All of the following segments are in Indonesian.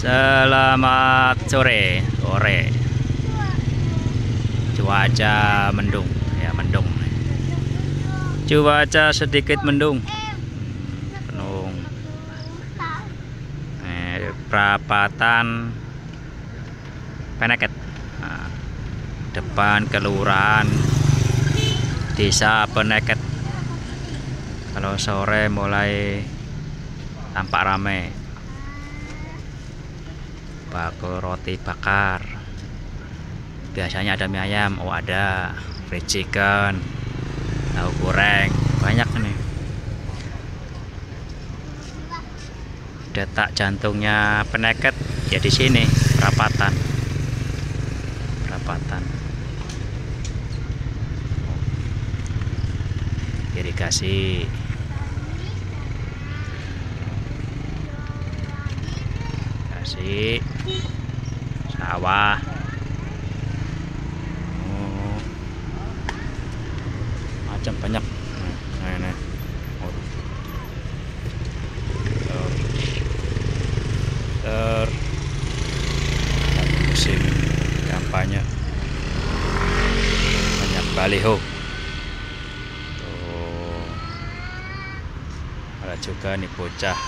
Selamat sore. Cuaca mendung, ya mendung. Cuaca sedikit mendung. Penuh. Perapatan Peneket. Nah, depan kelurahan Desa Peneket. Kalau sore mulai tampak ramai. Bakul roti bakar. Biasanya ada mie ayam, oh ada fried chicken, tahu goreng, banyak nih. Detak jantungnya Peneket ya di sini, perapatan. Irigasi. Sawah. Macam banyak. Nah. Musim kampanye banyak baliho. Tuh. Ada juga nih bocah.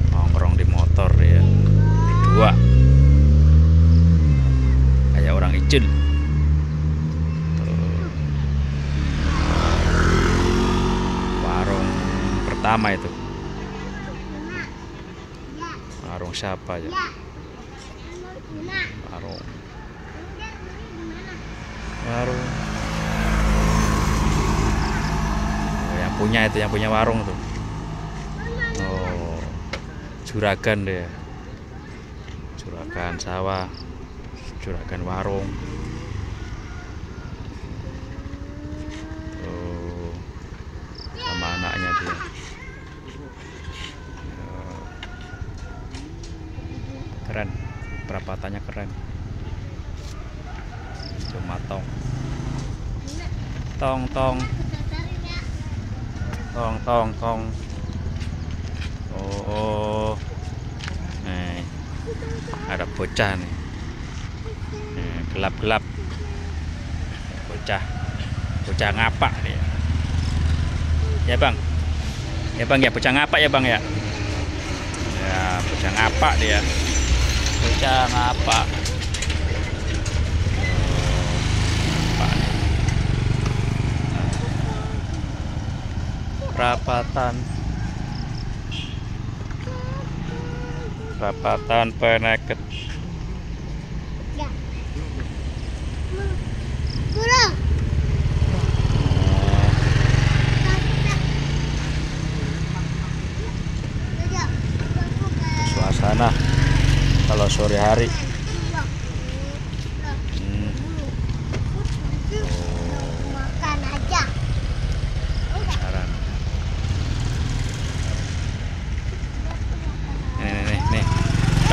Nongkrong di motor ya, di dua kayak orang icin. Warung pertama itu, warung siapa ya? Warung yang punya warung tuh. Oh, juragan deh. Juragan sawah, juragan warung. Tuh, sama anaknya dia. Keren, perapatannya keren. Cuma tong. Oh, nih ada bocah nih, gelap. Bocah ngapak dia. Ya bang, bocah ngapak ya bang ya. Ya bocah ngapak dia. Perapatan Peneket. Suasana kalau sore hari.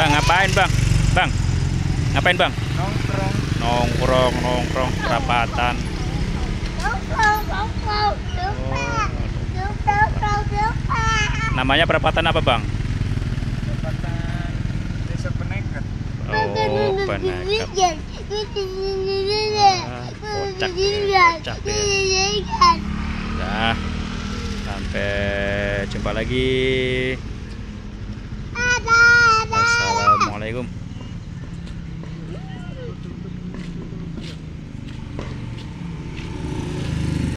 Bang, ngapain bang? Ngapain bang? Nongkrong perapatan. Namanya perapatan apa bang? Perapatan Desa Peneket. Oh, Peneket. Kocak ya. Nah, sampai jumpa lagi.